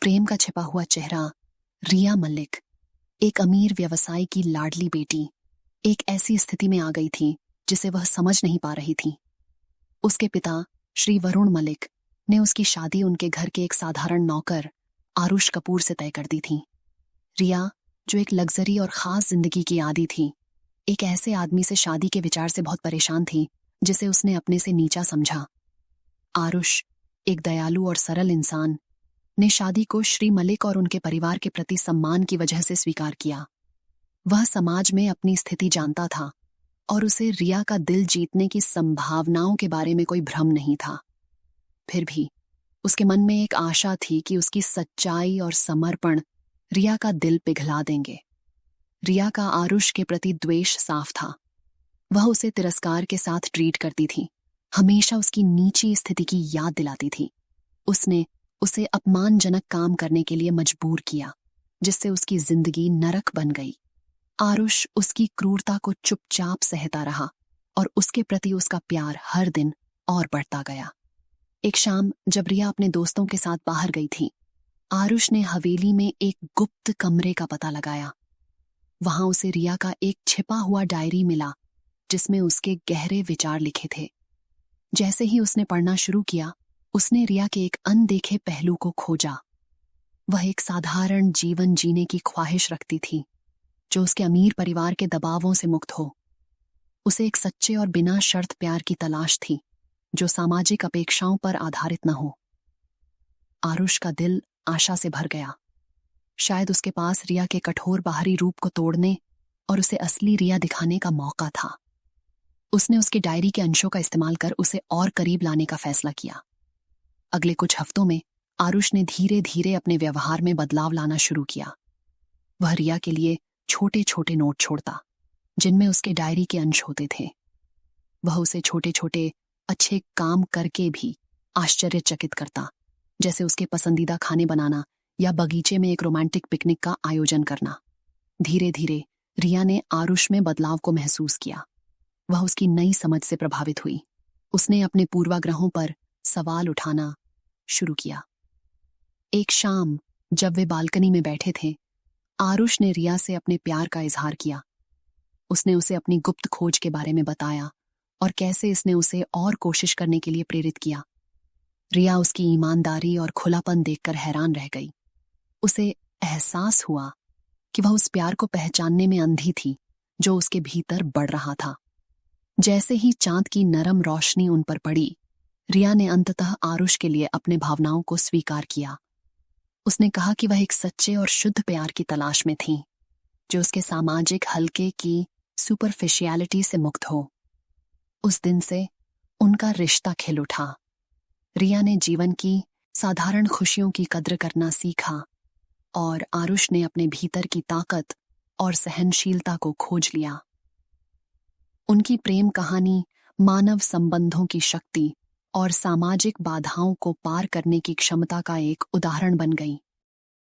प्रेम का छिपा हुआ चेहरा। रिया मलिक, एक अमीर व्यवसायी की लाडली बेटी, एक ऐसी स्थिति में आ गई थी जिसे वह समझ नहीं पा रही थी। उसके पिता श्री वरुण मलिक ने उसकी शादी उनके घर के एक साधारण नौकर आरुष कपूर से तय कर दी थी। रिया, जो एक लग्जरी और खास जिंदगी की आदी थी, एक ऐसे आदमी से शादी के विचार से बहुत परेशान थी जिसे उसने अपने से नीचा समझा। आरुष, एक दयालु और सरल इंसान, ने शादी को श्री मलिक और उनके परिवार के प्रति सम्मान की वजह से स्वीकार किया। वह समाज में अपनी स्थिति जानता था और उसे रिया का दिल जीतने की संभावनाओं के बारे में कोई भ्रम नहीं था। फिर भी उसके मन में एक आशा थी कि उसकी सच्चाई और समर्पण रिया का दिल पिघला देंगे। रिया का आरुष के प्रति द्वेष साफ था। वह उसे तिरस्कार के साथ ट्रीट करती थी, हमेशा उसकी नीची स्थिति की याद दिलाती थी। उसने उसे अपमानजनक काम करने के लिए मजबूर किया, जिससे उसकी जिंदगी नरक बन गई। आरुष उसकी क्रूरता को चुपचाप सहता रहा और उसके प्रति उसका प्यार हर दिन और बढ़ता गया। एक शाम जब रिया अपने दोस्तों के साथ बाहर गई थी, आरुष ने हवेली में एक गुप्त कमरे का पता लगाया। वहां उसे रिया का एक छिपा हुआ डायरी मिला जिसमें उसके गहरे विचार लिखे थे। जैसे ही उसने पढ़ना शुरू किया, उसने रिया के एक अनदेखे पहलू को खोजा। वह एक साधारण जीवन जीने की ख्वाहिश रखती थी, जो उसके अमीर परिवार के दबावों से मुक्त हो। उसे एक सच्चे और बिना शर्त प्यार की तलाश थी, जो सामाजिक अपेक्षाओं पर आधारित न हो। आरुष का दिल आशा से भर गया। शायद उसके पास रिया के कठोर बाहरी रूप को तोड़ने और उसे असली रिया दिखाने का मौका था। उसने उसकी डायरी के अंशों का इस्तेमाल कर उसे और करीब लाने का फैसला किया। अगले कुछ हफ्तों में आरुष ने धीरे धीरे अपने व्यवहार में बदलाव लाना शुरू किया। वह रिया के लिए छोटे छोटे नोट छोड़ता, जिनमें उसके डायरी के अंश होते थे। वह उसे छोटे छोटे अच्छे काम करके भी आश्चर्यचकित करता, जैसे उसके पसंदीदा खाने बनाना या बगीचे में एक रोमांटिक पिकनिक का आयोजन करना। धीरे धीरे रिया ने आरुष में बदलाव को महसूस किया। वह उसकी नई समझ से प्रभावित हुई। उसने अपने पूर्वाग्रहों पर सवाल उठाना शुरू किया। एक शाम जब वे बालकनी में बैठे थे, आरुष ने रिया से अपने प्यार का इजहार किया। उसने उसे अपनी गुप्त खोज के बारे में बताया और कैसे इसने उसे और कोशिश करने के लिए प्रेरित किया। रिया उसकी ईमानदारी और खुलापन देखकर हैरान रह गई। उसे एहसास हुआ कि वह उस प्यार को पहचानने में अंधी थी जो उसके भीतर बढ़ रहा था। जैसे ही चांद की नरम रोशनी उन पर पड़ी, रिया ने अंततः आरुष के लिए अपने भावनाओं को स्वीकार किया। उसने कहा कि वह एक सच्चे और शुद्ध प्यार की तलाश में थी, जो उसके सामाजिक हल्के की सुपरफिशियलिटी से मुक्त हो। उस दिन से उनका रिश्ता खिल उठा। रिया ने जीवन की साधारण खुशियों की कद्र करना सीखा और आरुष ने अपने भीतर की ताकत और सहनशीलता को खोज लिया। उनकी प्रेम कहानी मानव संबंधों की शक्ति और सामाजिक बाधाओं को पार करने की क्षमता का एक उदाहरण बन गई।